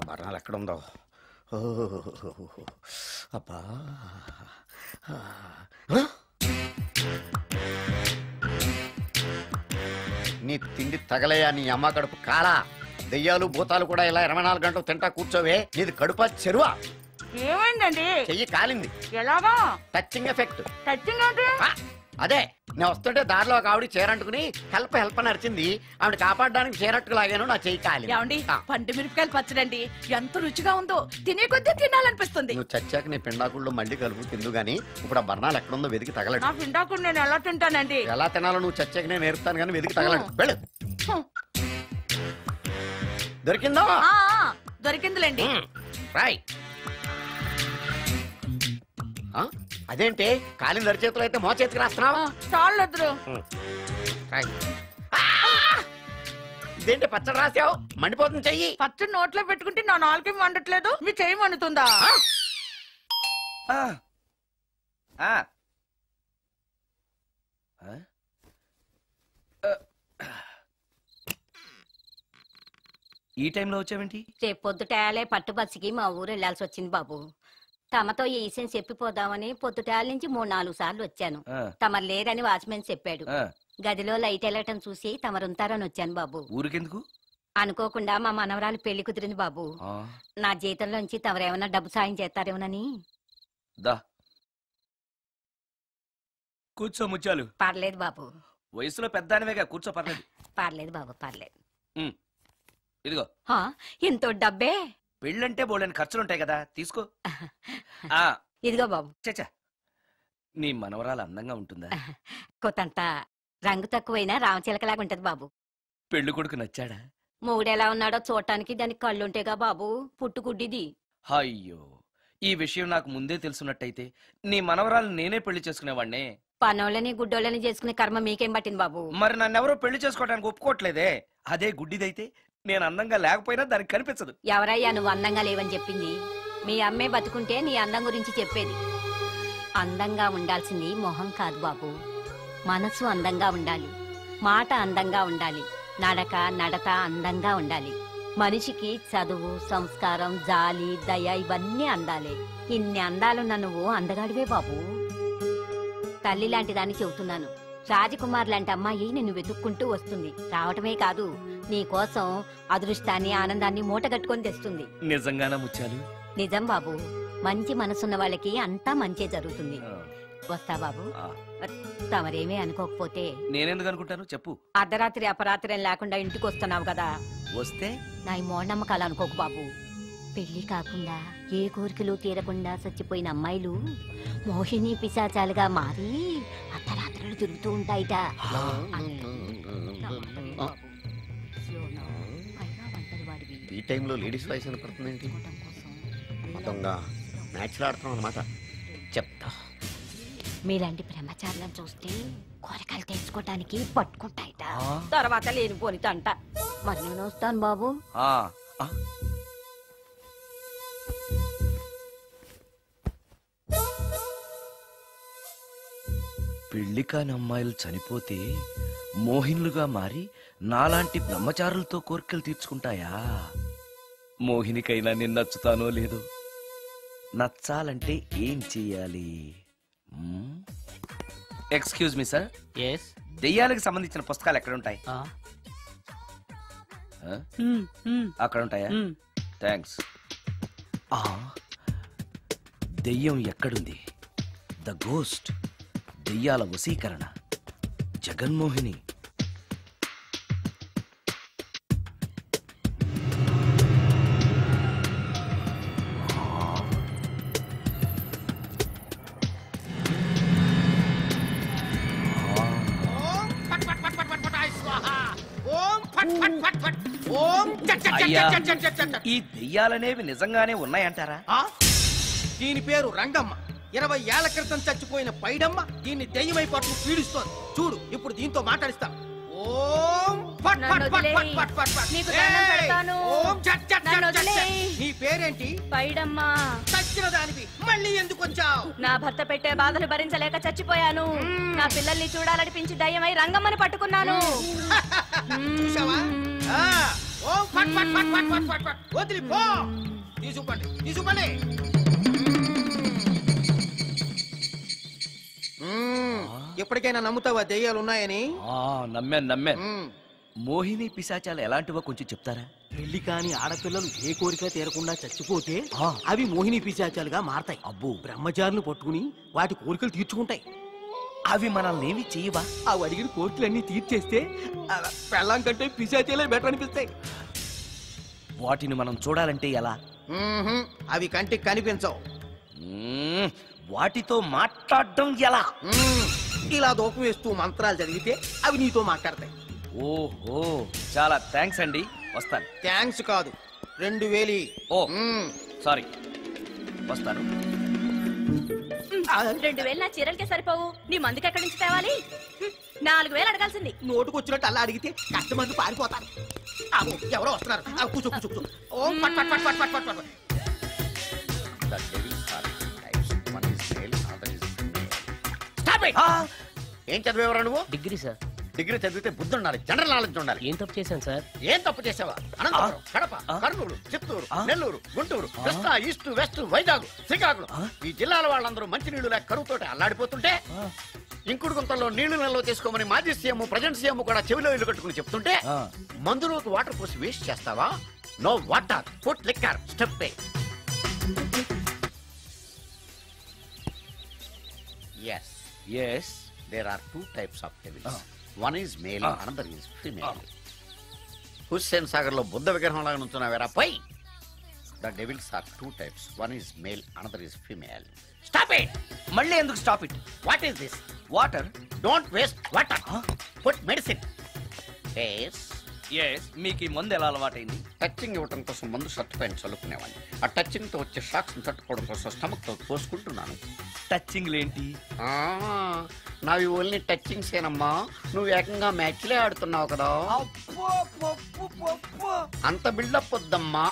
బర్ణాలు ఎక్కడుందో. అబ్బా నీ తిండి తగలయా నీ అమ్మ కడుపు కాలా. దెయ్యాలు భూతాలు కూడా ఇలా 24 గంటలు తింటా కూర్చోవే. నీది కడుపా చెరువా? ఏమైందండి? చెయ్యి కాలింది. ఎలాగా? Touching effect. టచింగ్ అంటే అదే నేను వస్తుంటే దారిలో ఒక ఆవిడ చీరంటుకుని హెల్ప్ హెల్ప్ అని అరిచింది. ఆవిడ కాపాడడానికి చీరట్టుకు లాగాను, నా చెయ్యి కాలింది. ఏమండి, పండు మిరపకాయలు పచ్చడండి ఎంత రుచిగా ఉందో, తినే కొద్దీ తినాలనిపిస్తుంది. నువ్వు చచ్చాక నీ పిండాకుళ్ళు మళ్ళీ కలుపు తిందు గానీ ఇప్పుడు ఆ బర్ణాలు ఎక్కడుందో వెతికి తగలడు. నా పిండాకుడు నేను ఎలా తింటానండి? ఎలా తినాలో నువ్వు చచ్చాక నేను నేర్పుతాను కానీ వెతికి తగలడు. వెళ్ళు. దొరికిందా? దొరికిందిలేండి. రాయ్. అదేంటి కాలిన దరిచేతులు అయితే మో చేతికి రాస్తున్నావు? చాలు. ఇదేంటి పచ్చడి రాసావు? మండిపోతుంది చెయ్యి. పచ్చడి నోట్లో పెట్టుకుంటే నా నాలుగు వండట్లేదు, మీ చెయ్యి వండుతుందా? ఈ టైంలో వచ్చావేంటి? రేపు పొద్దుటాలే పట్టుబస్సుకి మా ఊరు వెళ్లాల్సి వచ్చింది బాబు. తమతో ఈ విషయం చెప్పిపోదామని పొద్దుటాల నుంచి 3-4 సార్లు వచ్చాను. తమరు లేరని వాచ్మెన్ చెప్పాడు. గదిలో లైట్ వెళ్ళటం చూసి తమరుంటారని వచ్చాను బాబు. ఊరికెందుకు? అనుకోకుండా మా మనవరాలు పెళ్లి కుదిరింది బాబు. నా జీతంలోంచి తమరేమన్నా డబ్బు సాయం చేస్తారేమోనని. కూర్చో ముచ్చాలు. పర్లేదు బాబు. వయసులో పెద్దానివేగా, కూర్చో. పర్లేదు. పర్లేదు బాబు, పర్లేదు. ఇదిగో. ఎంతో డబ్బే. పెళ్ళంటే బోళ్ళని ఖర్చులుంటాయి కదా, తీసుకో. ఇదిగో బాబు. చచ్చా, నీ మనవరాలు అందంగా ఉంటుందా? కొత్తంత రంగు తక్కువైనా రామచిలకలాగా ఉంటది బాబు. పెళ్లి కొడుకు నచ్చాడా? మూడెలా ఉన్నాడో చూడటానికి దానికి కళ్ళుంటేగా బాబు, పుట్టుకుడ్డిది. అయ్యో, ఈ విషయం నాకు ముందే తెలుసున్నట్టయితే నీ మనవరాలు నేనే పెళ్లి చేసుకునేవాడినే. పనోళ్ళని గుడ్డోళ్ళని చేసుకునే కర్మ మీకేం పట్టింది బాబు? మరి నన్నెవరో పెళ్లి చేసుకోవడానికి ఒప్పుకోవట్లేదే. అదే గుడ్డిదైతే నేను అందంగా లేకపోయినా దానికి కనిపించదు. ఎవరయ్యా నువ్వు అందంగా లేవని చెప్పింది? మీ అమ్మే బతుకుంటే నీ అందం గురించి చెప్పేది. అందంగా ఉండాల్సింది మొహం కాదు బాబు, మనసు అందంగా ఉండాలి, మాట అందంగా ఉండాలి, నడక నడత అందంగా ఉండాలి. మనిషికి చదువు, సంస్కారం, జాలి, దయ ఇవన్నీ అందాలే. ఇన్ని అందాలున్న నువ్వు అందగాడివే బాబు. తల్లి లాంటి దాన్ని చెబుతున్నాను. రాజకుమార్ లాంటి అమ్మాయి నిన్ను వెతుక్కుంటూ వస్తుంది. రావటమే కాదు, నీ కోసం అదృష్టాన్ని, ఆనందాన్ని మూటగట్టుకొని తెస్తుంది. నిజంగానా ముచ్చాలు? నిజం బాబు. మంచి మనసున్న వాళ్ళకి అంతా మంచే జరుగుతుంది. వస్తా బాబు. తమరేమీ అనుకోకపోతే. నేనెందుకు అనుకుంటాను చెప్పు. అర్ధరాత్రి అపరాత్రి లేకుండా ఇంటికి వస్తున్నావు కదా, వస్తే నా ఈ మూఢనమ్మకాలు అనుకోకు బాబు. పెళ్లి కాకుండా ఏ కోరికలు తీరకుండా చచ్చిపోయిన అమ్మాయిలు మోహిని పిశాచాలుగా మారి అర్ధరాత్రులు తిరుగుతూ ఉంటాయిట. ఈ టైంలో లేడీస్ వాయిస్ వినపడుతుందేంటి? మొత్తంగా మ్యాచ్లు ఆడుతున్నాం అనమాట. చెప్తా. మీలాంటి బ్రహ్మచారులను చూస్తే కోరికలు తెచ్చుకోవటానికి పట్టుకుంటాయిట. తర్వాత లేనిపోని తంట. మరి నేను వస్తాను బాబు. పెళ్లి కాని అమ్మాయిలు చనిపోతే మోహినులుగా మారి నాలాంటి బ్రహ్మచారులతో కోరికలు తీర్చుకుంటాయా? మోహినికైనా నేను నచ్చుతానో లేదో. నచ్చాలంటే ఏం చెయ్యాలి? Excuse me sir. దెయ్యాలకు సంబంధించిన పుస్తకాలు ఎక్కడ ఉంటాయి? అక్కడ ఉంటాయా? థ్యాంక్స్. దెయ్యం ఎక్కడుంది? ద గోస్ట్, దెయ్యాల వశీకరణ, జగన్మోహిని. ఈ దెయ్యాలనేవి నిజంగానే ఉన్నాయంటారా? దీని పేరు రంగమ్మ. 20 ఏళ్ల క్రితం చచ్చిపోయిన పైడమ్మ దీన్ని దెయ్యమై పట్టు పీడిస్తోంది. చూడు, ఇప్పుడు దీంతో మాట్లాడిస్తా. నీ పేరేంటి? పైడమ్మ. చచ్చిన దానివి మళ్ళీ ఎందుకు వచ్చావు? నా భర్త పెట్టే బాధలు భరించలేక చచ్చిపోయాను. నా పిల్లల్ని చూడాలనిపించి దయ్యమై రంగమ్మని పట్టుకున్నాను. చూసావా? వదిలి పో. తీసుకుపండి తీసుకుపండి. ఎప్పటికైనా నమ్ముతావా దెయ్యాలు ఉన్నాయని? నమ్మాను. మోహిని పిశాచాలు ఎలాంటివో కొంచెం చెప్తారా? పెళ్లి కాని ఆడపిల్లలు ఏ కోరిక తీరకుండా చచ్చిపోతే అవి మోహిని పిశాచాలుగా మారతాయి. అబ్బో, బ్రహ్మచారులు పట్టుకుని వాటి కోరికలు తీర్చుకుంటాయి. అవి మనల్ని ఏమి చేయవా? అవి అడిగిన కోరికలన్నీ తీర్చేస్తే పెళ్ళాం కంటే పిశాచాలే బెటర్ అనిపిస్తాయి. వాటిని మనం చూడాలంటే ఎలా? అవి కంటికి కనిపించవు. వాటితో మాట్లాడడం ఎలా? ఇలా దూపం వేస్తూ మంత్రాలు చదివితే అవి నీతో మాట్లాడతాయి. ఓహో, చాలా థ్యాంక్స్ అండి, వస్తాను. థ్యాంక్స్ కాదు, 2000. ఓ సారీ, వస్తాను. 2000 నా చీరలకే సరిపోవు, నీ మందుకి ఎక్కడి నుంచి తేవాలి? 4000 అడగాల్సింది. నోటుకు వచ్చినట్టు అలా అడిగితే కస్టమర్లు పారిపోతారు. ఎవరో వస్తున్నారు. కూర్చో కూర్చో కూర్చో. ఓ పట్ పట్ పట్ పట్ పట్ పట్. The devils are two types. One is male, other is female. Stop it! ఏం చదివేవరా నువ్వు? Degree sir. డిగ్రీ చదివితే బుద్ధి ఉండాలి, జనరల్ నాలెడ్జ్ ఉండాలి. ఏం తప్పు చేశాను సార్? ఏం తప్పు చేసావా? అనంతపురం, కడప, కర్నూలు, చిత్తూరు, నెల్లూరు, గుంటూరు, కృష్ణా, ఈస్ట్, వెస్ట్, వైజాగ్, శ్రీకాకుళం ఈ జిల్లాల వాళ్ళందరూ మంచినీళ్లు లేక కరువుతోటి అల్లాడిపోతుంటే ఇంకుడు గుంతల్లో నీళ్లు నిల్వ చేసుకోమని మాజీ సీఎం, ప్రజెంట్ సీఎం కూడా చెవిలో ఇల్లు కట్టుకుని చెప్తుంటే మందులోకి వాటర్ పోసి వేస్ట్ చేస్తావా? No water, put liquor, step పే. Yes. There are two types of devils. One is male, another is female. Hussain Sagar లో బుద్ధ విగ్రహం లాగా నుంచున్నావేరా పై. The devils are two types. One is male, another is female. Stop it! మళ్ళీ ఎందుకు stop it? What is this? Water. Don't waste water. Put medicine. Yes. మీకు ఈ మందు ఎలా అలవాటైంది? టచింగ్ ఇవ్వటం కోసం మందు షర్ట్ పైన చల్లుకునేవాడిని. ఆ టచింగ్ తో వచ్చే షాక్స్ తట్టుకోవడం కోసం స్టమక్ తో పోసుకుంటున్నాను. టచింగ్ ఏంటి? నావి ఓన్లీ టచింగ్స్ ఏనమ్మా. నువ్వు ఏకంగా మ్యాచ్లే ఆడుతున్నావు కదా. అంత బిల్డప్ వద్దమ్మా.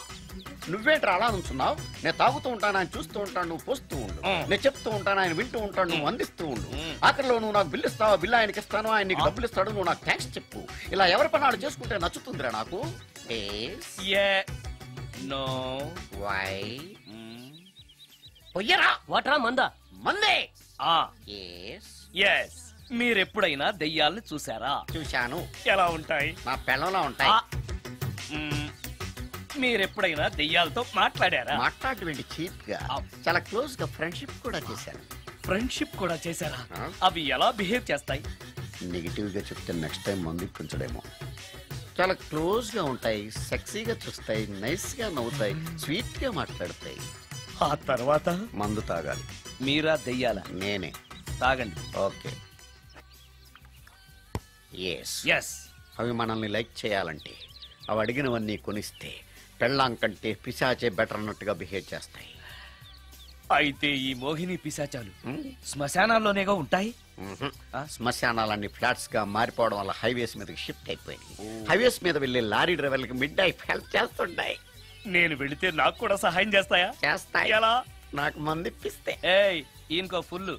నువ్వేంట్రా అలా నుంచున్నావు? నేను తాగుతూ ఉంటాను, ఆయన చూస్తూ ఉంటాను, నువ్వు పోస్తూ ఉండు. నేను చెప్తూ ఉంటాను, ఆయన వింటూ ఉంటాడు, నువ్వు అందిస్తూ ఉండు. ఆఖరిలో నువ్వు నాకు బిల్లు ఇస్తావా, బిల్లు ఆయనకి ఇస్తాను, ఆయన నీకు డబ్బులు ఇస్తాడు, నువ్వు నాకు థ్యాంక్స్ చెప్పు. ఇలా ఎవరి పని ఆడు చేసుకుంటే నచ్చుతుందిరా నాకు. నో. వై? పొయ్యరా. వాటరా మందా? మందే. మీరెప్పుడైనా దెయ్యాల్ని చూసారా? చూశాను. ఎలా ఉంటాయి? నా పెళ్ళంలో ఉంటాయి. మీరెప్పుడైనా దెయ్యాలతో మాట్లాడారా? మాట్లాడేంటి చీప్ గా, చాలా క్లోజ్ గా ఫ్రెండ్షిప్ కూడా చేశాను. ఫ్రెండ్షిప్ కూడా చేశారా? అవి ఎలా బిహేవ్ చేస్తాయి? నెగిటివ్ గా చెప్తే నెక్స్ట్ టైం మందు ఇప్పించడేమో. చాలా క్లోజ్ గా ఉంటాయి, సెక్సీగా చూస్తాయి, నైస్ గా నవ్వుతాయి, స్వీట్ గా మాట్లాడతాయి. ఆ తర్వాత మందు తాగాలి. మీరా దెయ్యాల? నేనే. తాగండి. ఓకే. ఎస్. అవి మనల్ని లైక్ చేయాలంటే అవి అడిగినవన్నీ కొనిస్తే పెళ్ళాం కంటే పిశాచే బెటర్ అన్నట్టుగా బిహేవ్ చేస్తాయి. అయితే ఈ మోహిని పిశాచాలు శ్మశానాల్లోనేగా ఉంటాయి? శ్మశానాలన్నీ ఫ్లాట్స్ గా మారిపోవడం వల్ల హైవేస్ మీదకి షిఫ్ట్ అయిపోయింది. హైవేస్ మీద వెళ్లే లారీ డ్రైవర్లకి మిడ్ నైట్ హెల్ప్ చేస్తుంటాయి. నేను వెళితే నాకు కూడా సహాయం చేస్తాయా? చేస్తాయి. ఎలా? నాకు మంది ఇప్పిస్తే. ఈయనకో ఫుల్.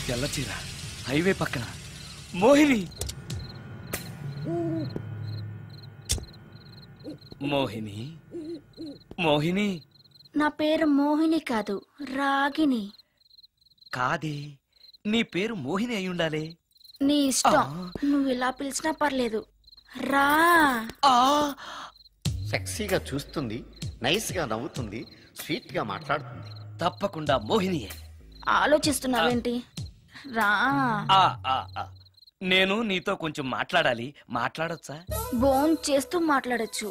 తెల్లచీర, హైవే పక్కన మోహిని. మోహిని, మోహిని. నా పేరు మోహిని కాదు, రాగిని. కాదే, నీ పేరు మోహిని అయి ఉండాలి. నీ ఇష్టం, నువ్వు ఇలా పిలిచినా పర్లేదు. రా. సెక్సీగా చూస్తుంది, నైస్ గా నవ్వుతుంది, స్వీట్ గా మాట్లాడుతుంది. తప్పకుండా మోహినియే. ఆలోచిస్తున్నావేంటి? రా. నేను నీతో కొంచెం మాట్లాడాలి. మాట్లాడొచ్చా? భోజనం చేస్తూ మాట్లాడొచ్చు.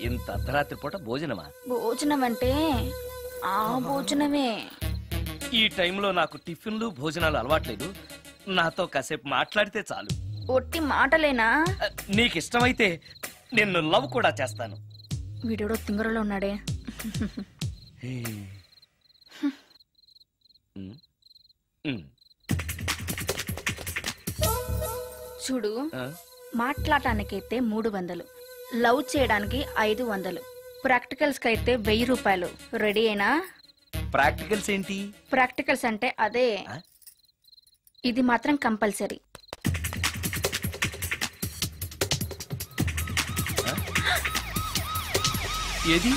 ఇంత అర్ధరాత్రి పూట భోజనమా? భోజనం అంటే ఆ భోజనమే. ఈ టైంలో నాకు టిఫిన్లు భోజనాలు అలవాట్లేదు. నాతో కాసేపు మాట్లాడితే చాలు. ఒట్టి మాటలేనా? నీకిష్టమైతే నిన్ను లవ్ కూడా చేస్తాను. వీడెవడో తింగరలో ఉన్నాడే. చూడు, మాట్లాడటానికైతే 300, లవ్ చేయడానికి 500, ప్రాక్టికల్స్ కైతే 1000 రూపాయలు. రెడీ అయినా? ప్రాక్టికల్స్ ఏంటి? ప్రాక్టికల్స్ అంటే అదే. ఇది మాత్రం కంపల్సరీ. ఏది?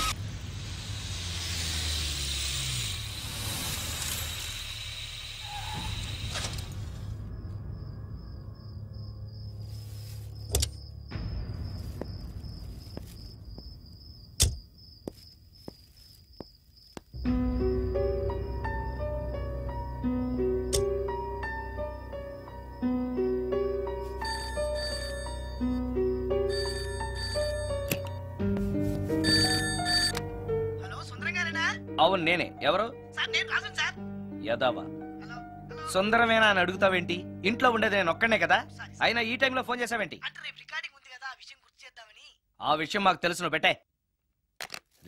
అవును నేనే. ఎవరు? యదావా సుందరమేనా అని అడుగుతావేంటి? ఇంట్లో ఉండేది నేను ఒక్కనే కదా. అయినా ఈ టైంలో ఫోన్ చేసావేంటి? ఆ విషయం మాకు తెలుసు, పెట్టే.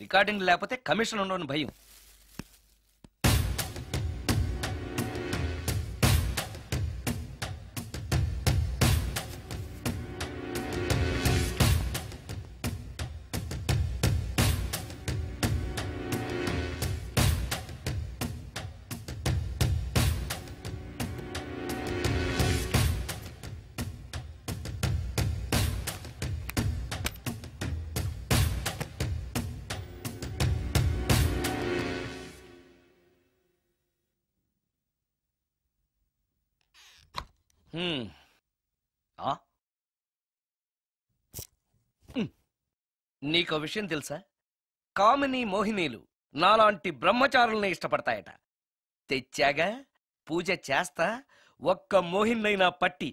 రికార్డింగ్ లేకపోతే కమిషన్ ఉండవని భయం. నీకో విషయం తెలుసా? కామిని మోహినీలు నాలాంటి బ్రహ్మచారుల్ని ఇష్టపడతాయట. తెచ్చాగా, పూజ చేస్తా, ఒక్క మోహినైనా పట్టి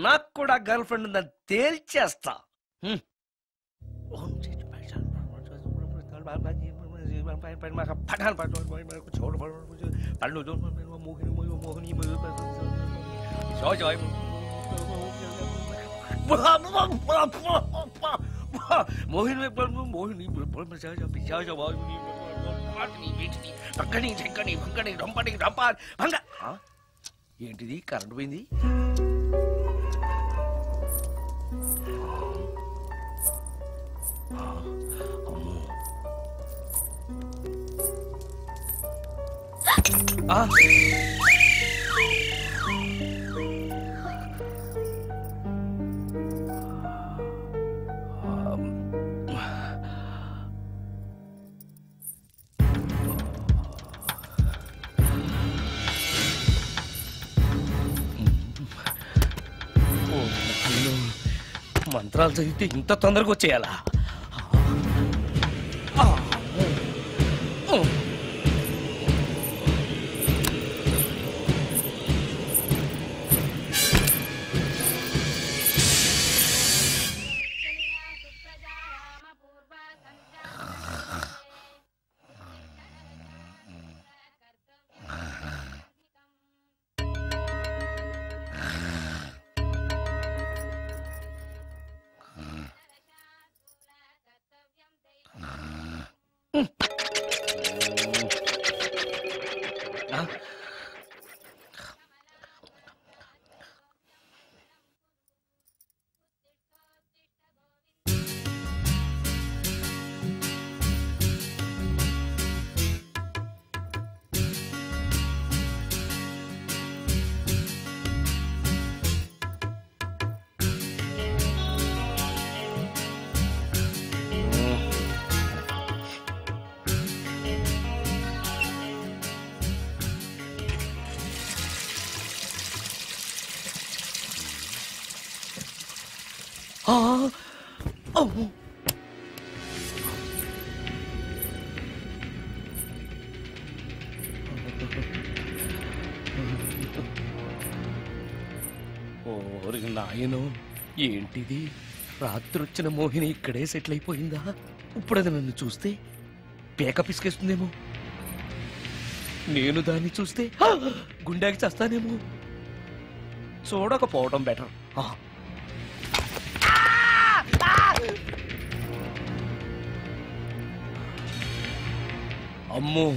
నాకు కూడా గర్ల్ ఫ్రెండ్ ఉందని తేల్చేస్తా. ఏంటిది? కరెంట్ పోయింది. మంత్రాలు చదివితే ఇంత తొందరగా వచ్చేయాలా? నాయనో, ఏంటిది? రాత్రొచ్చిన మోహిని ఇక్కడే సెటిల్ అయిపోయిందా? ఇప్పుడు అది నన్ను చూస్తే పేక పిసికేస్తుందేమో. నేను దాన్ని చూస్తే గుండెకి చేస్తానేమో. చూడకపోవడం బెటర్. అమ్మో,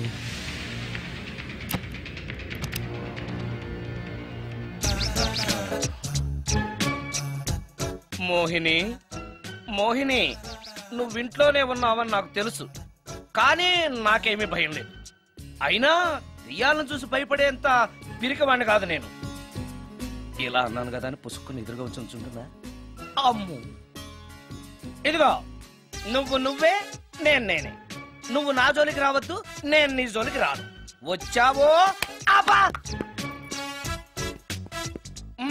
మోహిని, మోహిని, నువ్వింట్లోనే ఉన్నావని నాకు తెలుసు, కానీ నాకేమీ భయం లేదు. అయినా దెయ్యాలను చూసి భయపడేంత పిరికవాణ్ణి కాదు నేను. ఇలా అన్నాను కదా అని పుసుక్కుని ఎదురుగా వచ్చి ఉంచుంటుందా? అమ్ము, ఇదిగో నువ్వే నేనే. నువ్వు నా జోలికి రావద్దు, నేను నీ జోలికి రాను. వచ్చావో అబ్బా!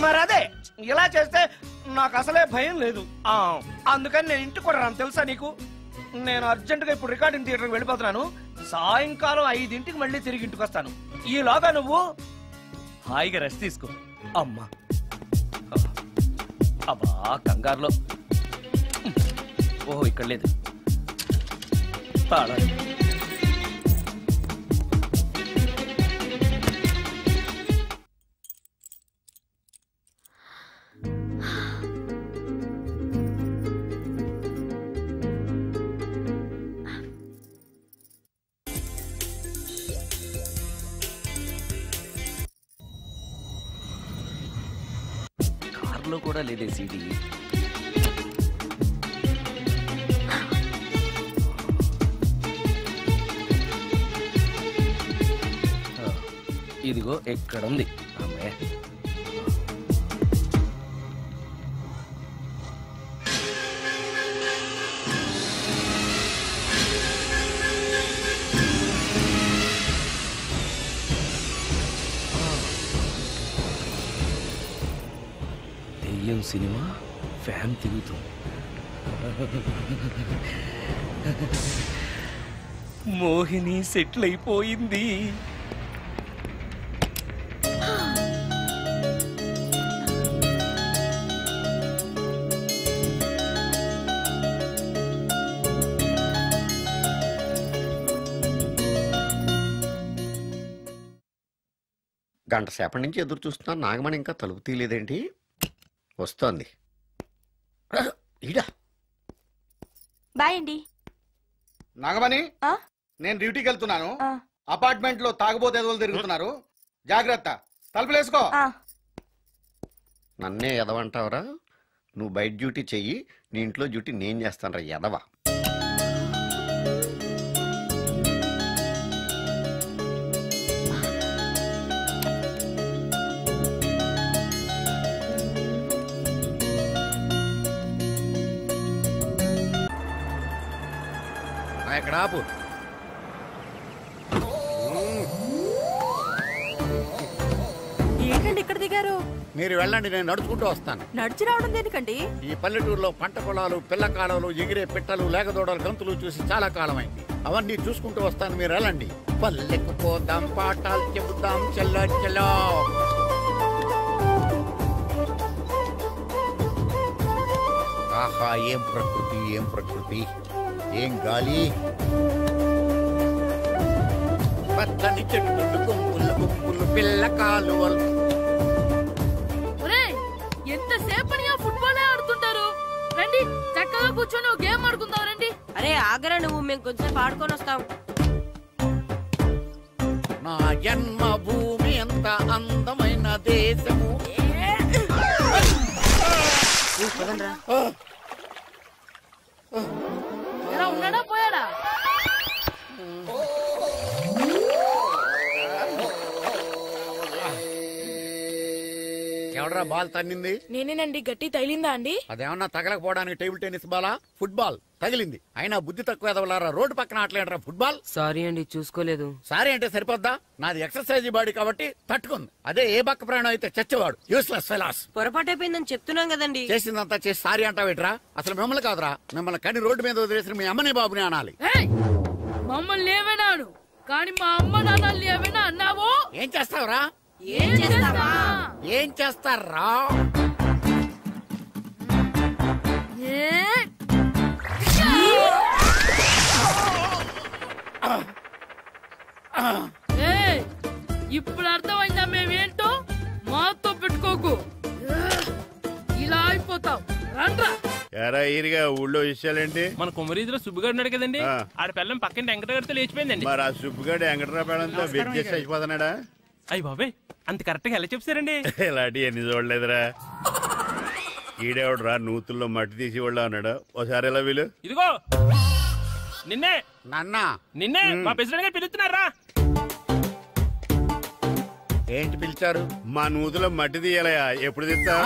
మరదే ఇలా చేస్తే నాకు అసలే భయం లేదు. అందుకని నేను ఇంటికి కూడా రాను, తెలుసా నీకు? నేను అర్జెంటుగా ఇప్పుడు రికార్డింగ్ థియేటర్కి వెళ్ళిపోతున్నాను. సాయంకాలం 5ంటికి మళ్ళీ తిరిగి ఇంటికి వస్తాను. ఈలోగా నువ్వు హాయిగా రెస్ట్ తీసుకో. అమ్మా అబ్బా, కంగారులో. ఓహో, ఇక్కడ లేదు. తాళాలి. కార్లో కూడా లేదే సీడీ. ఇదిగో ఎక్కడుంది అమ్మే. దెయ్యం సినిమా ఫ్యాన్ తిరుగుతుంది. మోహిని సెటిల్ అయిపోయింది. గంట సేపటి నుంచి ఎదురు చూస్తున్నాను. నాగమణి ఇంకా తలుపు తీయలేదేంటి? వస్తోంది. ఈడా బాయ్ అండి. నాగమణి, ఆ? నేను డ్యూటీకి వెళ్తున్నాను. ఆ. అపార్ట్మెంట్ లో తాగుబోతు ఎదవలు తిరుగుతున్నారు, జాగ్రత్త. తలుపులేసుకో. నన్నే ఎదవంటావరా? నువ్వు బయట డ్యూటీ చెయ్యి, నీ ఇంట్లో డ్యూటీ నేను చేస్తాను రా ఎదవా. ఇక్కడ ఆపు. ఏంటండి ఇక్కడ దిగారు? మీరు వెళ్ళండి, నేను నడుచుకుంటూ వస్తాను. నడిచి రావడం దేనికండి? ఈ పల్లెటూరులో పంట పొలాలు, పిల్ల కాలాలు, ఎగిరే పిట్టలు, లేగదోడలు, గంతులు చూసి చాలా కాలం అయింది. అవన్నీ చూసుకుంటూ వస్తాను, మీరు వెళ్ళండి. పల్లెకు పోదాం, పాఠాలు చెబుతాం, చెల్లో చెల్లో. ఆహా, ఏం ప్రకృతి, ఏం ప్రకృతి, ఏం గాలి. పచ్చని చెట్లు, గుంపులు గుంపులు, పిల్ల కాలువలు. ఎంతసేపనిగా ఫుట్బాల్ ఆడుతుంటారు? రండి, చక్కగా కూర్చొని ఒక గేమ్ ఆడుకుందాం రండి. అరే ఆగరా నువ్వు, మేము కొంచెం ఆడుకొని వస్తాం. నా జన్మ భూమి ఎంత అందమైన దేశము. ఎలా ఉన్నాడా పోయాడా? ఎవడరా బాల్ తన్నింది? నేనేనండి. గట్టి తగిలిందా అండి? అదేమన్నా తగలకపోవడానికి టేబుల్ టెన్నిస్ బాలా, ఫుట్బాల్ తగిలింది. అయినా బుద్ధి తక్కువ ఎదవలారా, రోడ్డు పక్కన ఆటలేడరా ఫుట్బాల్. సారీ అండి, చూసుకోలేదు. సారీ అంటే సరిపోద్దా? నాది ఎక్సర్సైజ్ బాడీ కాబట్టి తట్టుకుంది. అదే ఏ బక్క ప్రాణం అయితే చచ్చేవాడు. Useless fellas. పొరపాటు అయిపోయిందని చెప్తున్నాం కదండి. చేసిందంతా చేసి సారీ అంటావేట్రా? అసలు మిమ్మల్ని కాదురా, మిమ్మల్ని కని రోడ్డు మీద వదిలేసిన మీ అమ్మని బాబుని అనాలి. మమ్మల్ని ఏమైనాను కానీ మా అమ్మ నాన్నల్ని ఏమైనా అన్నావో ఏం చేస్తావురా? ఏం చేస్తావా? ఏం చేస్తారా? ఇప్పుడు అర్థమైందా మేమేంటో? మాతో పెట్టుకోకు, ఇలా అయిపోతాం. రండ్రా. ఎరా ఈరిగా ఊళ్ళో విషయాలేంటి? మన కుమరీధిలో సుబ్బుగాడు ఉన్నాడు కదండి, ఆడ పిల్లం పక్కన వెంకటగారితో లేచిపోయిందండి. మరి ఆ సుబ్బుగాడు వెంకటరావు పేడంతో వెచ్చేసి చచ్చిపోతున్నాడా? అయ్యి బాబాయ్, అంత కరెక్ట్ గా ఎలా చెప్తారండి? ఇలాంటి ఎన్ని చూడలేదురా. ఈడేవాడురా నూతుల్లో మట్టి తీసి వాళ్ళు అన్నాడు. ఓసారి ఎలా వీలు? ఇదిగో నిన్నే నాన్న, నిన్నే మా ప్రెసిడెంట్ గారు పిలుస్తున్నారా? ఏంటి పిలిచారు? మా నూతులో మట్టి తీయాలయా, ఎప్పుడు తీస్తా?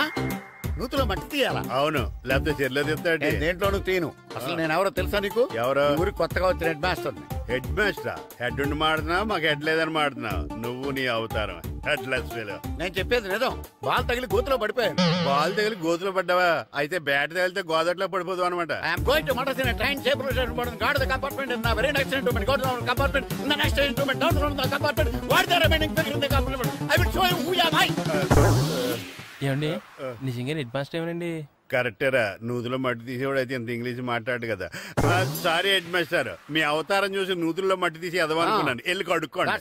నూతులో మట్టి తీయాలా? అవును, లేకపోతే చెర్లో తీస్తాడు. దేంట్లోనూ తీను. అసలు నేను ఎవరో తెలుసా నీకు? ఎవరు? ఊరికి కొత్తగా వచ్చిన head master. Head master? Head ఉండి మాడుతున్నావు, మాకు హెడ్ లేదని మాడుతున్నావు. నువ్వు నీ అవతారం హెడ్ లెస్ ఫెలో. నేను చెప్పేది నిజం. బాల్ తగిలి గోతులో పడిపోయాను. బాల్ తగిలి గోతులో పడ్డావా? అయితే బ్యాట్ తగిలితే గోదట్లో పడిపోదు అనమాట. I'm going to Madras in train separation board guard the compartment in the very next instrument go to the compartment in the next instrument down from the compartment what the remaining figure in the compartment I will show you who you are. ఏమండి నిజంగా head master ఏమనండి? కరెక్టేరా, నూతులో మట్టి తీసేవాడు అయితే ఇంత English మాట్లాడు కదా. Sorry head master, మీ అవతారం చూసి నూతుల్లో మట్టి తీసి ఎదవనుకున్నాను. వెళ్ళి కడుక్కోండి.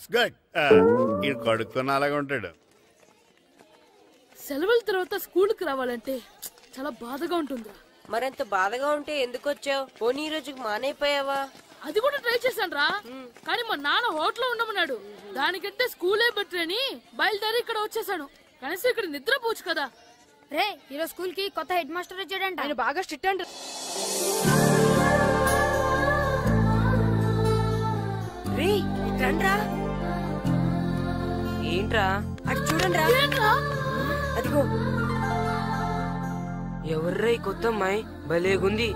ఈ కడుక్కున్న అలాగే ఉంటాడు. సెలవుల తర్వాత స్కూల్ కి రావాలంటే చాలా బాధగా ఉంటుందిరా. మరంత బాధగా ఉంటే ఎందుకు వచ్చావు? పోనీ ఈ రోజుకి మానైపోయావా? అది కూడా ట్రై చేశాను రా, కానీ మా నాన్న హోటల్లో ఉండమన్నాడు. దానికంటే స్కూలే బెటర్ అని బయలుదేరి ఇక్కడ వచ్చేసాను. కనీసం ఇక్కడ నిద్రపోవచ్చు కదా. రే ఈరోజు స్కూల్ కి కొత్త హెడ్ మాస్టర్ వచ్చాడంట. ఆయన బాగా స్ట్రిక్ట్ అంట. రే రండ్రా. ఏంట్రా అటు చూడండి రా. అదిగో ఎవర్రా ఈ కొత్త అమ్మాయి? భలేగుంది.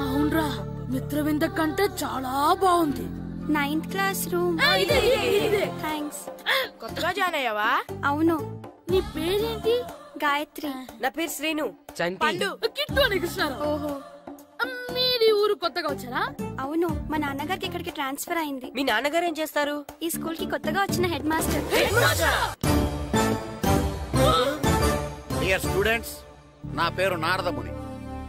అవునరా, మిత్రవింద కంటే చాలా బాగుంది. 9th class room. థ్యాంక్స్. కొత్తగా జాయిన్ అయ్యావా? అవును. నీ పేరేంటి? గాయత్రి. నా పేరు శ్రీను. పండు. కిట్టు అని కృష్ణారావు. ఓహో, మీరు ఊరు కొత్తగా వచ్చారా? అవును, మా నాన్నగారికి ఇక్కడికి ట్రాన్స్ఫర్ అయింది. మీ నాన్నగారు ఏం చేస్తారు? ఈ స్కూల్ కి కొత్తగా వచ్చిన హెడ్ మాస్టర్. డియర్ స్టూడెంట్స్, నా పేరు నారదముని.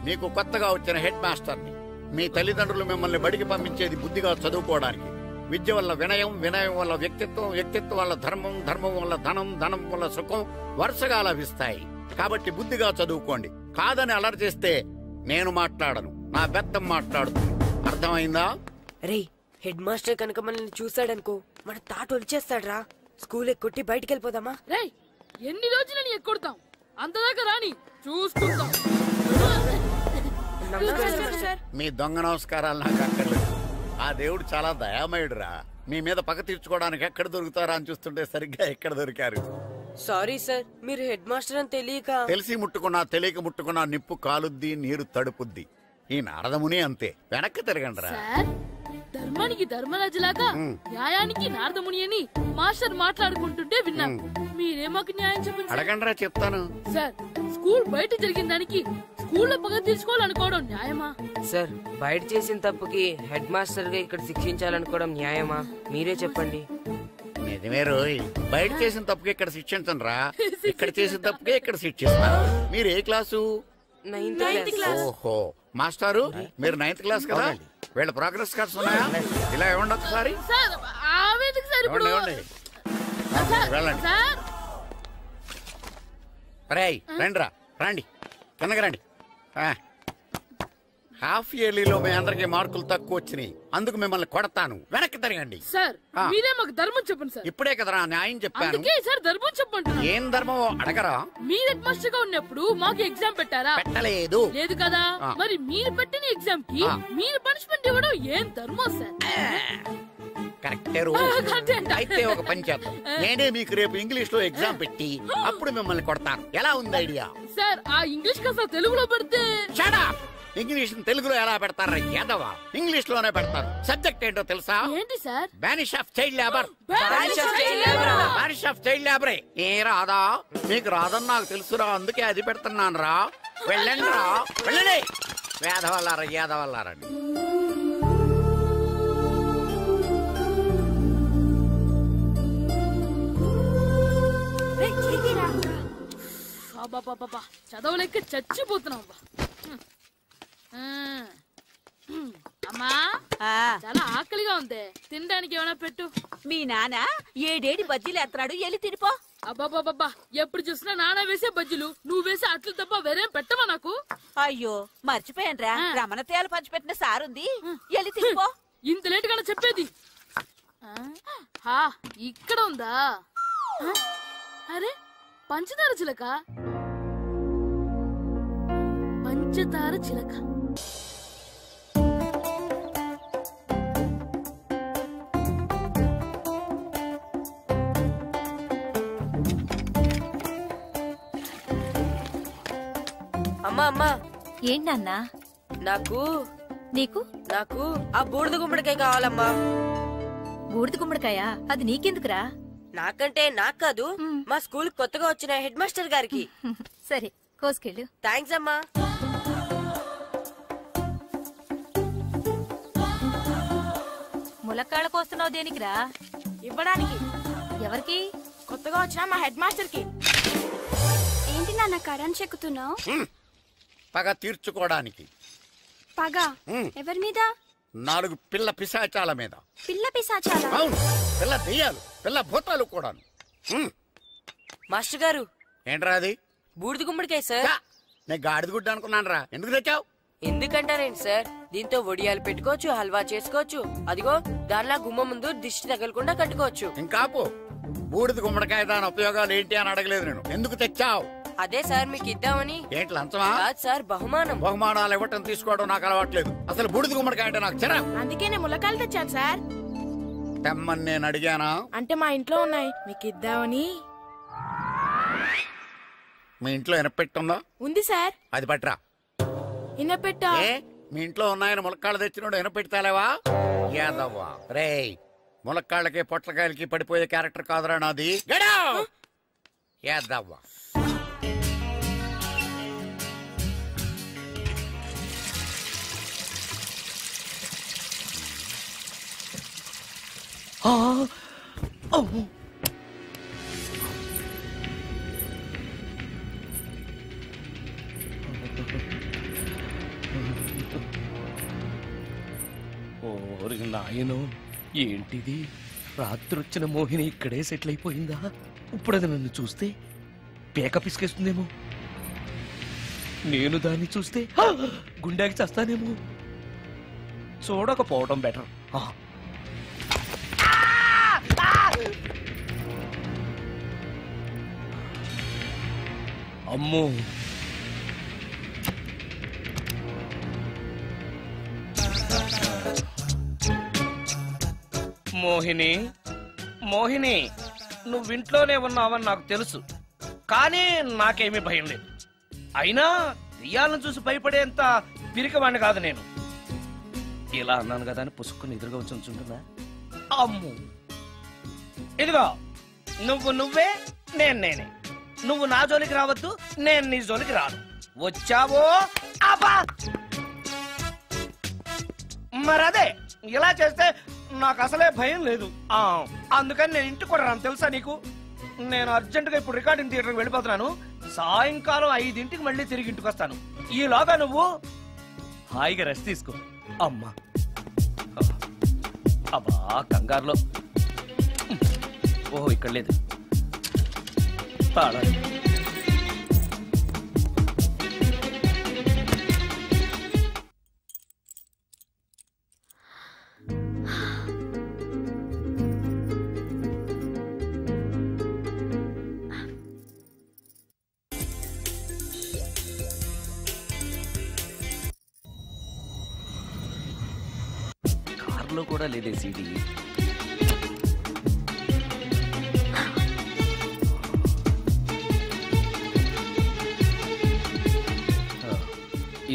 మీకు కొత్తగా వచ్చిన హెడ్ మాస్టర్ని. మీ తల్లిదండ్రులు మిమ్మల్ని బడికి పంపించేది బుద్ధిగా చదువుకోవడానికి. విద్య వల్ల వినయం, వినయం వల్ల వ్యక్తిత్వం, వ్యక్తిత్వం వల్ల ధర్మం, ధర్మం వల్ల ధనం, ధనం వల్ల సుఖం వరుసగా లభిస్తాయి. కాబట్టి బుద్ధిగా చదువుకోండి. కాదని అలర్ చేస్తే నేను మాట్లాడను, నా బెత్తం మాట్లాడుతుంది. అర్థమైందా? రే హెడ్ మాస్టర్ కనుక మనల్ని చూసాడనుకో మన తాట వచ్చేస్తాడ్రా. స్కూల్ ఎక్కొట్టి బయటికి వెళ్ళిపోదామా? రే ఎన్ని రోజులని ఎక్కొడతాం? అంతదాకా రాని చూసుకుంటాం. మీ దొంగ నమస్కారాలు నాకు అక్కర్లేదు. ఆ దేవుడు చాలా దయామయుడురా. మీ మీద పగ తీర్చుకోవడానికి ఎక్కడ దొరుకుతారా అని చూస్తుంటే సరిగ్గా ఎక్కడ దొరికారు. సారీ సార్, మీరు హెడ్ మాస్టర్ అని తెలియక. తెలిసి ముట్టుకున్నా తెలియక ముట్టుకున్నా నిప్పు కాలుద్ది, నీరు తడుపుద్ది. ఈ నారదముని అంతే. వెనక్కి తిరగండిరా. ధర్మానికి ధర్మరాజులాగా న్యాయానికి నారదముని అని మాస్టర్ మాట్లాడుకుంటుంటే విన్నాం. మీరే మాకు న్యాయం చెప్పండి. అడగండిరా, చెప్తాను. సార్, స్కూల్ బయట జరిగిన దానికి స్కూల్లో పగ తీర్చుకోవాలనుకోవడం న్యాయమా? సార్, బయట చేసిన తప్పుకి హెడ్ మాస్టర్ గా ఇక్కడ శిక్షించాలనుకోవడం న్యాయమా? మీరే చెప్పండి. నిజమే రోయ్, బయట చేసిన తప్పుకి ఇక్కడ శిక్షించండి రా. ఇక్కడ చేసిన తప్పుకే ఇక్కడ శిక్షిస్తారు. మీరు ఏ క్లాసు? 9th class. ఓహో, మాస్టారు మీరు 9th క్లాస్ కదా? వీళ్ళ ప్రోగ్రెస్ కార్డ్స్ ఉన్నాయా? ఇలా ఇవ్వండి ఒకసారి. వెళ్ళండి. రండిరా, రండి, కిందకి రండి. హాఫ్ ఇయర్లీలో మీ అందరికి మార్కులు తక్కువ వచ్చినాయి, అందుకు మిమ్మల్ని కొడతాను. వెనక్కి తిరగండి. సార్, మీరే మాకు ధర్మం చెప్పండి సార్. ఇప్పుడే కదరా న్యాయం చెప్పాను. సార్ ధర్మం చెప్పండి. ఏం ధర్మమో అడగరా? మీరు హెడ్ మాస్టర్ గా ఉన్నప్పుడు మాకు ఎగ్జామ్ పెట్టారా? పెట్టలేదు. లేదు కదా? మరి మీరు పెట్టిన ఎగ్జామ్ కి మీరు పనిష్మెంట్ ఇవ్వడం ఏం ధర్మం సార్? కరెక్టే. అయితే ఒక పని చేద్దాం, నేనే మీకు రేపు ఇంగ్లీష్ లో ఎగ్జామ్ పెట్టి అప్పుడు మిమ్మల్ని కొడతాను. ఎలా ఉంది ఐడియా? సార్, ఆ ఇంగ్లీష్ కాస్త తెలుగులో పెడితే. ఇంగ్లీష్ తెలుగులో ఎలా పెడతారా యాదవా? ఇంగ్లీష్ లోనే పెడతారు. సబ్జెక్ట్ ఏంటో తెలుసా? ఏంటి sir? Banish of child labour. Banish of child లేబరే. ఏ రాదా? మీకు రాదని నాకు తెలుసురా, అందుకే అది పెడుతున్నాను రా. వెళ్ళండి రా, వెళ్ళండి. వేదవల్లారా, యాదవల్లారండి. చదవలేక చచ్చిపోతున్నాం. అమ్మా, చాలా ఆకలిగా ఉంది, తినడానికి ఏమైనా పెట్టు. మీ నాన్న ఏడేడి బజ్జీలు ఎత్తాడు, ఎల్లి తినిపో. అబ్బాబాబా, ఎప్పుడు చూసినా నాన్న వేసే బజ్జీలు, నువ్వు వేసే అట్లు తప్ప వేరేం పెట్టవా నాకు? అయ్యో మర్చిపోయానురా, రమణ తేలు పంచిపెట్టిన సారుంది, ఎల్లి తినిపో. ఇంత లేట్ గా చెప్పేది. ఇక్కడ ఉందా? అరే, పంచదార చిలక. పంచదార చిలక. అమ్మా అమ్మా ఏంటన్నా? నాకు నీకు నాకు ఆ బూడిద గుమ్మడికాయ కావాలమ్మా. బూడిద గుమ్మడికాయ? అది నీకెందుకురా? నాకంటే నాకు కాదు, మా స్కూల్ కొత్తగా వచ్చిన హెడ్ మాస్టర్ గారికి. సరే కోసుకెళ్ళు. థ్యాంక్స్ అమ్మా. ములక్కాళ్ళ కోస్తున్నావు దేనికిరా? ఇవ్వడానికి. ఎవరికి? కొత్తగా వచ్చిన మా హెడ్ మాస్టర్ కి. ఏంటి నాన్న కరెంట్ చెక్కుతున్నావు? పగ తీర్చుకోవడానికి. పగ ఎవరి మీద? 4 పిల్ల పిశాచాల మీద. పిల్ల పిశాచాల? అవును, పిల్ల దెయ్యాలు, పిల్ల భూతాలు కూడాను. మాస్టర్ గారు. ఏంట్రా అది? బూడిద గుమ్మడికాయ సార్. నేను గాడిద గుడ్డ అనుకున్నాను రా. ఎందుకు తెచ్చావు? ఎందుకంటారేంటి సార్, దీంతో వడియాలు పెట్టుకోవచ్చు, హల్వా చేసుకోవచ్చు. అదిగో దానిలా గుమ్మ ముందు దిష్టి తగలకుండా కట్టుకోవచ్చు. ఇంకాపు, బూడిద గుమ్మడికాయ దాని ఉపయోగాలు ఏంటి అని అడగలేదు నేను. ఎందుకు తెచ్చావు? అదే సార్ మీకు ఇద్దామని. ఏంటి లంచమా? కాదు సార్, బహుమానం. బహుమానాలు ఇవ్వటం తీసుకోవడం నాకు అలవాట్లేదు. అసలు బూడిద గుమ్మడికాయ అంటే నాకు చిరా. అందుకే నేను ములక్కాయలు తెచ్చాను సార్. తెమ్మని నేను అడిగానా? అంటే మా ఇంట్లో ఉన్నాయి, మీకు ఇద్దామని. మీ ఇంట్లో ఎనపెట్టుందా? ఉంది సార్. అది పట్రా. ఇన్నపెట్టా? మీ ఇంట్లో ఉన్నాయని ములక్కాళ్ళు తెచ్చినోడు ఎనపెడతాలేవా? యాదవ్వా రేయ్, ములక్కాళ్ళకి పొట్లకాయలకి పడిపోయే క్యారెక్టర్ కాదురా నాది. యాదవ్వా. నాయనో, ఏంటిది? రాత్రి వచ్చిన మోహిని ఇక్కడే సెటిల్ అయిపోయిందా? ఇప్పుడు అది నన్ను చూస్తే పేక పిసికేస్తుందేమో. నేను దాన్ని చూస్తే గుండెకి చేస్తానేమో. చూడకపోవడం బెటర్. అమ్మో, మోహిని, మోహిని, నువ్వింట్లోనే ఉన్నావని నాకు తెలుసు, కానీ నాకేమీ భయం లేదు. అయినా దెయ్యాలను చూసి భయపడేంత పిరికవాణ్ణి కాదు నేను. ఇలా అన్నాను కదా అని పుసుక్కుని ఎదురుగా వచ్చి ఉంచుంటుందా? అమ్ము, ఇదిగో నువ్వే, నేనే. నువ్వు నా జోలికి రావద్దు, నేను నీ జోలికి రాను. వచ్చావో మరదే. ఇలా చేస్తే నాకు అసలే భయం లేదు. అందుకని నేను ఇంటికి కూడా రాను, తెలుసా నీకు? నేను అర్జెంటుగా ఇప్పుడు రికార్డింగ్ థియేటర్కి వెళ్ళిపోతున్నాను. సాయంకాలం 5ంటికి మళ్ళీ తిరిగి ఇంటికి వస్తాను. ఈలోగా నువ్వు హాయిగా రెస్ట్ తీసుకో. అమ్మా, అబ్బా కంగారులో. ఓహో, ఇక్కడ లేదు. కార్లో కూడా లేదే సీడీ.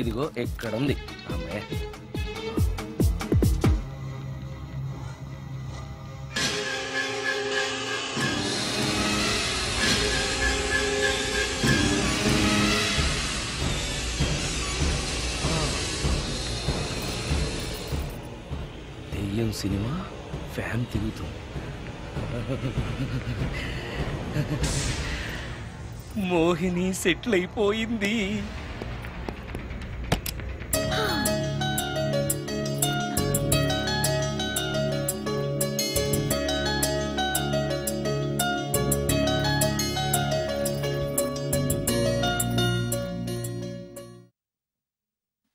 ఇదిగో ఎక్కడుంది. అమ్మే, దెయ్యం సినిమా ఫ్యాన్ తిరుగుతుంది. మోహిని సెటిల్ అయిపోయింది.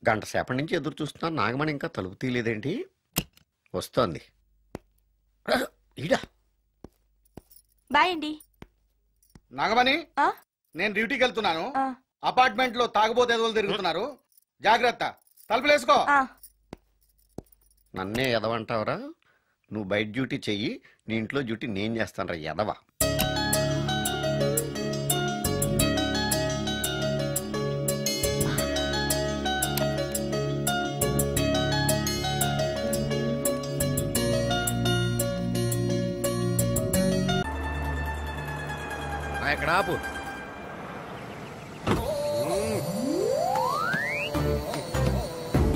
గంట సేపటి నుంచి ఎదురు చూస్తున్నాను. నాగమణి ఇంకా తలుపు తీయలేదేంటి? వస్తోంది. బాయ్ అండి. నాగమణి, నేను డ్యూటీకి వెళ్తున్నాను. అపార్ట్మెంట్ లో తాగుబోతు ఎదవలు తిరుగుతున్నారు, జాగ్రత్త. తలుపులేసుకో. నన్నే ఎదవంటావరా? నువ్వు బయట డ్యూటీ చెయ్యి, నీ ఇంట్లో డ్యూటీ నేను చేస్తాను రా ఎదవా. ఇక్కడ ఆపు.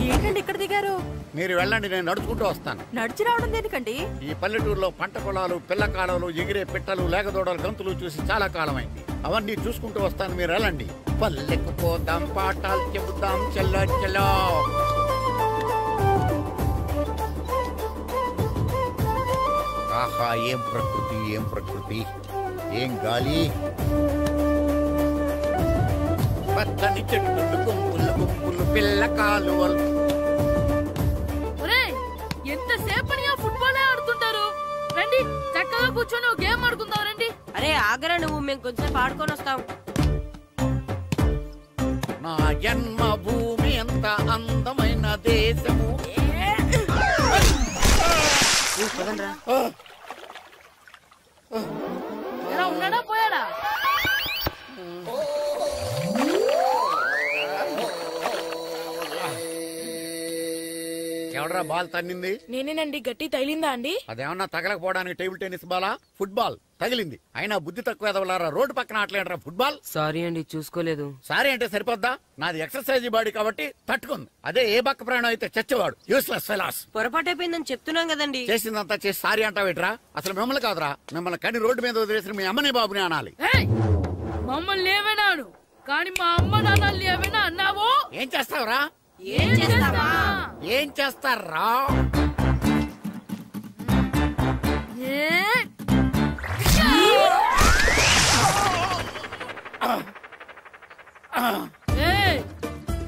ఏంటండి ఇక్కడ దిగారు? మీరు వెళ్ళండి, నేను నడుచుకుంటూ వస్తాను. నడిచి రావడం దేనికండి? ఈ పల్లెటూరులో పంట పొలాలు, పిల్ల కాలాలు, ఎగిరే పిట్టలు, లేగదోడలు, గంతులు చూసి చాలా కాలమైంది. అవన్నీ చూసుకుంటూ వస్తాను, మీరు వెళ్ళండి. పల్లెకు పోదాం, పాఠాలు చెబుతాం, చెల్లో చెల్లో. ఆహా, ఏం ప్రకృతి, ఏం ప్రకృతి, ఏం గాలి. పచ్చని చెట్లు, గుంపులు గుంపులు, పిల్ల కాలువలు. ఎంతసేపని ఫుట్బాల్ ఆడుతుంటారు? రండి, చక్కగా కూర్చొని ఒక గేమ్ ఆడుకుందాం రండి. అరే ఆగరా నువ్వు, మేము కొంచెం ఆడుకొని వస్తాం. నా జన్మభూమి ఎంత అందమైన దేశము. ఉన్నాడా పోయాడా? ఎవడరా బాల్ తన్నింది? నేనేనండి. గట్టి తగిలిందా అండి? అదేమన్నా తగలకపోవడానికి టేబుల్ టెన్నిస్ బాలా? ఫుట్బాల్ తగిలింది. అయినా బుద్ధి తక్కువ ఎదవలారా, రోడ్డు పక్కన ఆటలేడరా ఫుట్బాల్. సారీ అండి, చూసుకోలేదు. సారీ అంటే సరిపోద్దా? నాది ఎక్సర్సైజ్ బాడీ కాబట్టి తట్టుకుంది. అదే ఏ బక్క ప్రాణం అయితే చచ్చేవాడు. Useless fellas. పొరపాటు అయిపోయిందని చెప్తున్నాం కదండి. చేసిందంతా చేసి సారీ అంటావేట్రా? అసలు మిమ్మల్ని కాదురా, మిమ్మల్ని కని రోడ్డు మీద వదిలేసిన మీ అమ్మని బాబుని అనాలి. మమ్మల్ని ఏమైనాను కానీ మా అమ్మ నాన్నల్ని ఏమైనా అన్నావో? ఏం చేస్తావురా? ఏం చేస్తావా? ఏం చేస్తారా?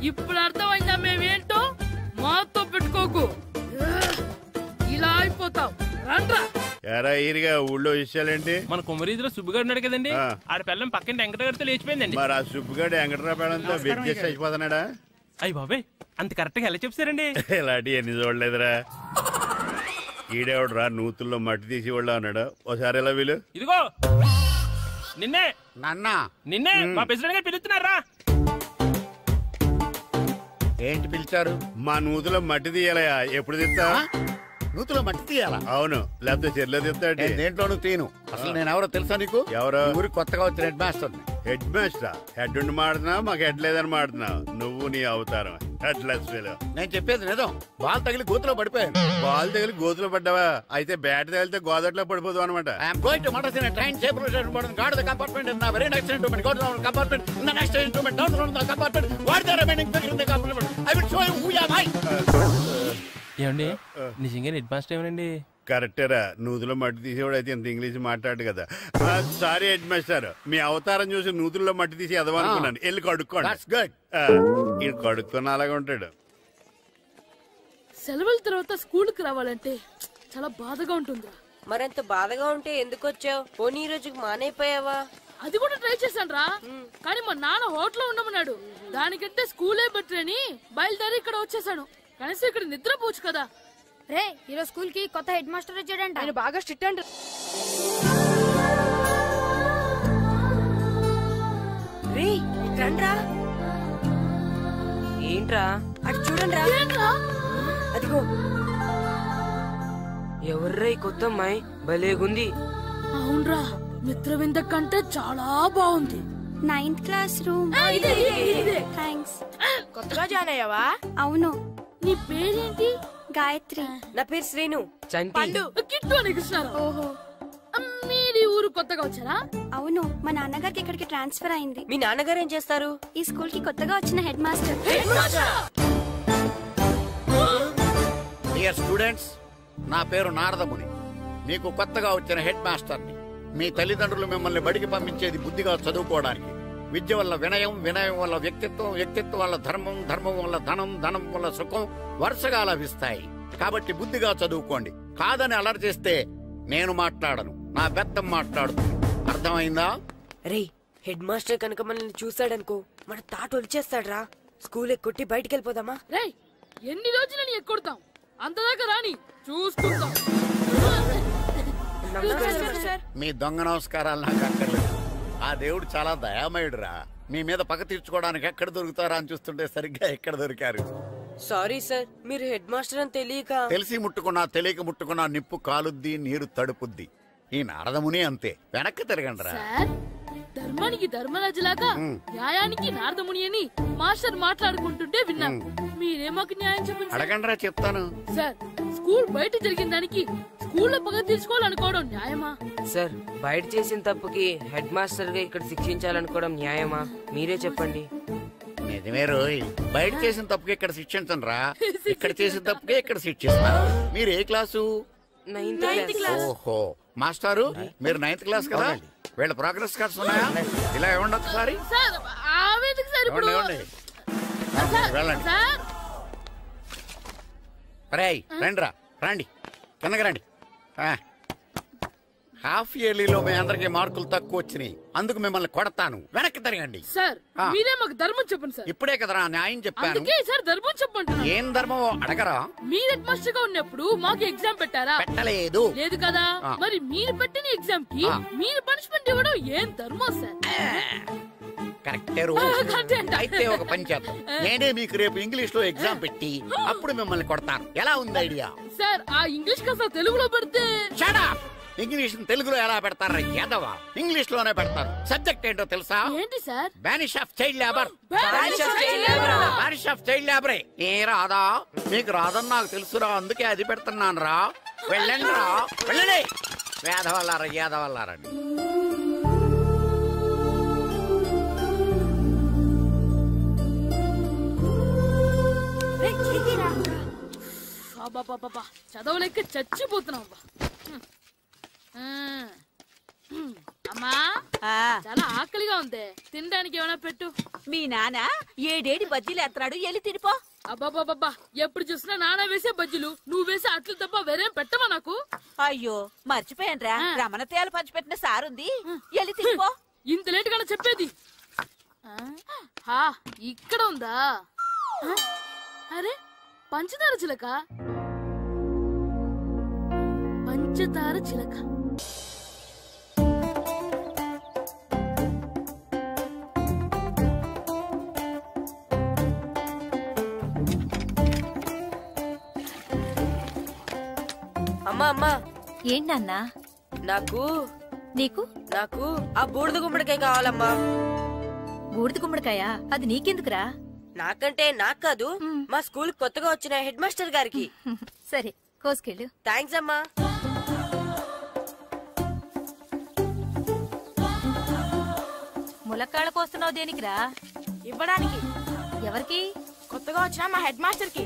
ఇప్పుడు అర్థమైందా మేమేంటో? మాతో పెట్టుకోకు, ఇలా అయిపోతావు. రండ్రా. ఎరా ఈరిగా ఊళ్ళో విషయాలేంటి? మన కుమరీజులో సుబ్బుగాడు ఉన్నాడు కదండి, ఆడ పిల్లం పక్కన వెంకటగారితో లేచిపోయిందండి. మరి ఆ సుబ్బుగాడు వెంకటరావు పేడంతో వెయిట్ చేసి అయిపోతున్నాడా? అయ్యి బాబాయ్, అంత కరెక్ట్ గా ఎలా చెప్తారండి? ఇలాంటి ఎన్ని చూడలేదురా. ఈడేవడరా నూతుల్లో మట్టి తీసి వాళ్ళు అన్నాడు. ఒకసారి ఎలా వీలు? ఇదిగో నిన్నే నిన్నే మా ప్రెసిడెంట్ గారు పిలుస్తున్నారా? ఏంటి పిలిచారు? మా నూతులో మట్టి తీయాలయా. ఎప్పుడు తీస్తా? నూతులో మట్టి తీయాలా? అవును, లేకపోతే చెర్లో తీస్తాడు. దేంట్లోనూ తీను. అసలు నేను ఎవరో తెలుసా నీకు? ఎవరో? ఊరికి కొత్తగా వచ్చిన head master. Head master? Head ఉండి మాడుతున్నావు, మాకు హెడ్ లేదని మాడుతున్నావు. నువ్వు నీ అవతారం హెడ్ లెస్ ఫెలో. నేను చెప్పేది నిజం. బాల్ తగిలి గోతులో పడిపోయాను. బాల్ తగిలి గోతులో పడ్డావా? అయితే బ్యాట్ తగిలితే గోదట్లో పడిపోదు అనమాట. ఏమండి, నిజంగా హెడ్ మాస్టర్ ఏమనండి? కరెక్టేరా, నూతులో మట్టి తీసేవాడు అయితే ఇంత ఇంగ్లీష్ మాట్లాడు కదా. సారీ హెడ్ మాస్టర్, మీ అవతారం చూసి నూతుల్లో మట్టి తీసి ఎదవనుకున్నాను. వెళ్ళి కడుక్కోండి. ఈడు కడుక్కున్న అలాగే ఉంటాడు. సెలవుల తర్వాత స్కూల్కి రావాలంటే చాలా బాధగా ఉంటుంది. మరింత బాధగా ఉంటే ఎందుకు వచ్చావు? పోనీ ఈ రోజుకి మానైపోయావా? అది కూడా ట్రై చేశాను రా, కానీ మా నాన్న హోటల్లో ఉండమన్నాడు. దానికంటే స్కూలే బెటర్ అని బయలుదేరి ఇక్కడ వచ్చేసాను. కనీసం ఇక్కడ నిద్రపోవచ్చు కదా. రే, ఈరోజు స్కూల్ కి కొత్త హెడ్ మాస్టర్ వచ్చాడంట. ఆయన బాగా స్ట్రిక్ట్ అంట. రే రండ్రా. ఏంట్రా అటు చూడండిరా. అదిగో ఎవర్రా ఈ కొత్త అమ్మాయి? భలేగుంది. అవునరా, మిత్రవింద కంటే చాలా బాగుంది. 9th class room. థ్యాంక్స్. కొత్తగా జాయిన్ అయ్యావా? అవును. నీ పేరేంటి? గాయత్రి. నా పేరు శ్రీను. పండు. కిట్టు అని కృష్ణారావు. ఓహో, మీది ఊరు కొత్తగా వచ్చారా? అవును, మా నాన్నగారికి ఇక్కడికి ట్రాన్స్ఫర్ అయింది. మీ నాన్నగారు ఏం చేస్తారు? ఈ స్కూల్ కి కొత్తగా వచ్చిన హెడ్ మాస్టర్. డియర్ స్టూడెంట్స్, నా పేరు నారదముని. మీకు కొత్తగా వచ్చిన హెడ్ మాస్టర్ని. మీ తల్లిదండ్రులు మిమ్మల్ని బడికి పంపించేది బుద్ధిగా చదువుకోవడానికి. విద్య వల్ల వినయం, వినయం వల్ల వ్యక్తిత్వం, వ్యక్తిత్వం వల్ల ధర్మం, ధర్మం వల్ల ధనం, ధనం వల్ల సుఖం వరుసగా లభిస్తాయి. కాబట్టి బుద్ధిగా చదువుకోండి. కాదని అలర్ చేస్తే నేను మాట్లాడను, నా బెత్తం మాట్లాడుతుంది. అర్థమైందా? రే, హెడ్ మాస్టర్ కనుక మనల్ని చూసాడనుకో మన తాట వచ్చేస్తాడ్రా. స్కూల్ ఎక్కొట్టి బయటికి వెళ్ళిపోదామా? రే, ఎన్ని రోజులని ఎక్కొడతాం? అంతదాకా రాని చూసుకుంటాం. మీ దొంగ నమస్కారాలు నాకు అక్కర్లేదు. ఆ దేవుడు చాలా దయామయుడురా. మీ మీద పగ తీర్చుకోవడానికి ఎక్కడ దొరుకుతారా అని చూస్తుంటే సరిగ్గా ఎక్కడ దొరికారు. సారీ సార్, మీరు హెడ్ మాస్టర్ అని తెలియక. తెలిసి ముట్టుకున్నా తెలియక ముట్టుకున్నా నిప్పు కాలుద్ది, నీరు తడుపుద్ది. ఈ నారదముని అంతే. వెనక్కి తిరగండి రా. ధర్మానికి ధర్మరాజులాగా న్యాయానికి నారదముని అని మాస్టర్ మాట్లాడుకుంటుంటే విన్నాం. మీరే మాకు న్యాయం చెప్పండి. అడగండిరా చెప్తాను. సార్, స్కూల్ బయట జరిగిన దానికి స్కూల్లో పగ తీర్చుకోవాలనుకోవడం న్యాయమా? సార్, బయట చేసిన తప్పుకి హెడ్ మాస్టర్ గా ఇక్కడ శిక్షించాలనుకోవడం న్యాయమా? మీరే చెప్పండి. నిజమే రోయ్, బయట చేసిన తప్పుకి ఇక్కడ శిక్షించను రా, ఇక్కడ చేసిన తప్పుకే ఇక్కడ శిక్షిస్తున్నారు. మీరు ఏ క్లాసు? 9th class. ఓహో, మాస్టారు మీరు 9th క్లాస్ కదా? వీళ్ళ ప్రోగ్రెస్ కార్డ్స్ ఉన్నాయా? ఇలా ఇవ్వండి ఒకసారి. సార్, ఆవేదకు సార్ ఇప్పుడు వెళ్ళండి. రేయ్ రండిరా, రండి కిందకి రండి. హాఫ్ ఇయర్లీలో మీ అందరికి మార్కులు తక్కువ వచ్చినాయి, అందుకు మిమ్మల్ని కొడతాను. వెనక్కి తిరగండి. సార్, మీరే మాకు ధర్మం చెప్పండి సార్. ఇప్పుడే కదరా న్యాయం చెప్పాను. అందుకే సార్ ధర్మం చెప్పంటున్నా. ఏం ధర్మం అడగరా? మీరు హెడ్ మాస్టర్ గా ఉన్నప్పుడు మాకు ఎగ్జామ్ పెట్టారా? పెట్టలేదు. లేదు కదా? మరి మీరు పెట్టిన ఎగ్జామ్ కి మీరు పనిష్మెంట్ ఇవ్వడం ఏం ధర్మం సార్? కరెక్టే రో. అయితే ఒక పని చేద్దాం, నేనే మీకు రేపు ఇంగ్లీష్ లో ఎగ్జామ్ పెట్టి అప్పుడు మిమ్మల్ని కొడతాను. ఎలా ఉంది ఐడియా? సార్, ఆ ఇంగ్లీష్ కాస్త తెలుగులో పెడితే. Shut up! ఇంగ్లీష్ తెలుగులో ఎలా పెడతారా యాదవా? ఇంగ్లీష్ లోనే పెడతారు. సబ్జెక్ట్ ఏంటో తెలుసా? ఏంటి sir? Banish of child labour. Banish of child లేబరే. ఏ రాదా? మీకు రాదని నాకు తెలుసురా, అందుకే అది పెడుతున్నాను రా. వెళ్ళండి రా, వెళ్ళండి. వేదవల్లారా, యాదవల్లారండి. చదవలేక చచ్చిపోతున్నాం. అమ్మా, చాలా ఆకలిగా ఉంది, తినడానికి ఏమైనా పెట్టు. మీ నాన్న 7 బజ్జీలు ఎత్తాడు, వెళ్ళి తినిపో. అబ్బాబాబా, ఎప్పుడు చూసినా నాన్న వేసే బజ్జీలు, నువ్వు వేసే అట్లు తప్ప వేరేం పెట్టవా నాకు? అయ్యో, మర్చిపోయానురా, రమణ తేలు పంచిపెట్టిన సారుంది, వెళ్ళి తినిపో. ఇంత లేట్ గా చెప్పేది. ఇక్కడ ఉందా? అరే, పంచదార చిలక. పంచదార చిలక. అమ్మా అమ్మా. ఏంటన్నా? నాకు నీకు నాకు ఆ బూడిద గుమ్మడికాయ కావాలమ్మా. బూడిద గుమ్మడికాయ? అది నీకెందుకురా? నాకంటే నాకు కాదు, మా స్కూల్ కొత్తగా వచ్చిన హెడ్ మాస్టర్ గారికి. సరే, కోసుకెళ్ళు. థ్యాంక్స్ అమ్మా. ములక్కాళ్ళ కోస్తున్నావు దేనికిరా? ఇవ్వడానికి. ఎవరికి? కొత్తగా వచ్చిన మా హెడ్ మాస్టర్ కి.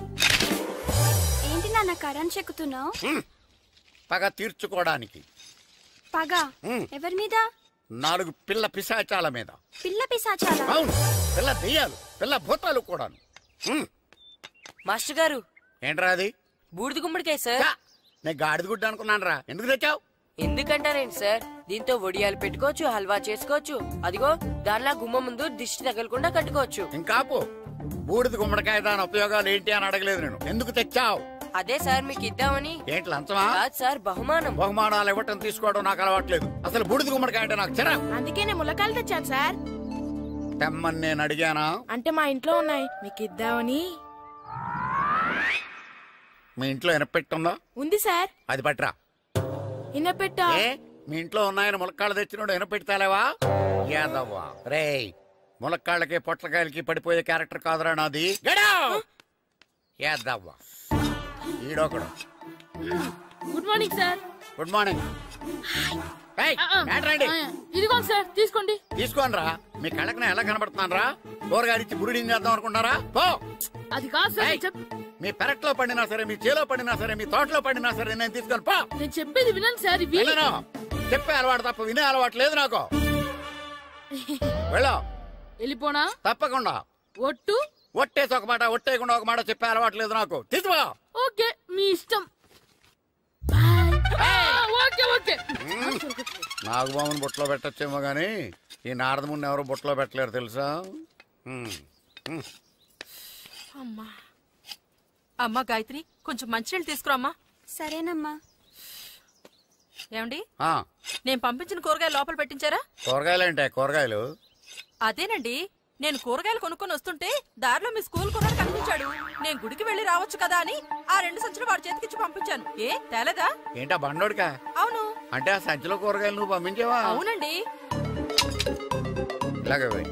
ఏంటి నాన్న కరెంట్ చెక్కుతున్నావు? పగ తీర్చుకోవడానికి. పగ ఎవరి మీద? 4 పిల్ల పిశాచాల మీద. పిల్ల పిశాచాల? అవును, పిల్ల దెయ్యాలు, పిల్ల భూతాలు కూడా. మాస్టర్ గారు. ఏంట్రా అది? బూడిద గుమ్మడికాయ సార్. నేను గాడిద గుడ్డ అనుకున్నాను రా. ఎందుకు తెచ్చావు? ఎందుకంటారేంటి సార్, దీంతో వడియాలు పెట్టుకోవచ్చు, హల్వా చేసుకోవచ్చు. అదిగో దానిలా గుమ్మ ముందు దిష్టి తగలకుండా కట్టుకోవచ్చు. ఇంకాపు, బూడిద గుమ్మడికాయ దాని ఉపయోగాలు ఏంటి అని అడగలేదు నేను. ఎందుకు తెచ్చావు? అదే సార్ మీకు ఇద్దామని. ఏంటి లంచమా? కాదు సార్, బహుమానం. బహుమానాలు ఇవ్వటం తీసుకోవడం నాకు అలవాట్లేదు. అసలు బూడిద గుమ్మడికాయ అంటే నాకు చిరా. అందుకే నేను ములకాయలు తెచ్చాను సార్. తెమ్మని నేను అడిగానా? అంటే మా ఇంట్లో ఉన్నాయి, మీకు ఇద్దామని. మీ ఇంట్లో ఎనపెట్టుందా? ఉంది సార్. అది పట్రా. ఇనపెట్టా? మీ ఇంట్లో ఉన్నాయని ములక్కాళ్ళు తెచ్చినోడు ఎనపెట్టాలేవా? యాదవ్వా రేయ్, ములక్కాళ్ళకి పొట్లకాయలకి పడిపోయే క్యారెక్టర్ కాదురా నాది. యాదవ్వా ఈడొకడు. Good morning sir. Good morning. ఇదిగోండి సార్, తీసుకోండి. తీసుకోండి రా. మీ కళ్ళకి నేను ఎలా కనబడుతున్నాను రా? కూరగాయలిచ్చి బురిడింగ్ చేద్దాం అనుకుంటారా? పో. అది కాదు సార్. మీ పెరట్లో పండినా సరే, మీ చేలో పండినా సరే, మీ తోటలో పండినా సరే నేను తీసుకొని పో. నేను చెప్పేది వినండి సార్. చెప్పే అలవాటు తప్ప వినే అలవాటు లేదు నాకు. వెళ్ళా. వెళ్ళిపోనా? తప్పకుండా. ఒట్టు? ఒట్టేసి ఒక మాట, ఒట్టేయకుండా ఒక మాట చెప్పే అలవాటు లేదు నాకు. తీసుకో. ఓకే, మీ ఇష్టం. నాగబాబుని బొట్లో పెట్టచ్చేమో గాని ఈ నారదముని ఎవరు బొట్లో పెట్టలేరు తెలుసా? అమ్మా గాయత్రి, కొంచెం మంచినీళ్ళు తీసుకురామ్మా. సరేనమ్మా. ఏమండి, నేను పంపించిన కూరగాయలు లోపల పెట్టించారా? కూరగాయలేంటే? కూరగాయలు అదేనండి, నేను కూరగాయలు కొనుక్కొని వస్తుంటే దారిలో మీ స్కూల్ కుర్రాడు కనిపించాడు. నేను గుడికి వెళ్లి రావచ్చు కదా అని ఆ 2 సంచులు వాడి చేతికిచ్చి పంపించాను. ఏ తేలేదా? ఏంటా బండోడికా? అవును. అంటే ఆ సంచిలో కూరగాయలు నువ్వు పంపించావా? అవునండి. ఇలాగే పోయి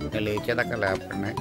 నేను లేచేదాకా లేపండి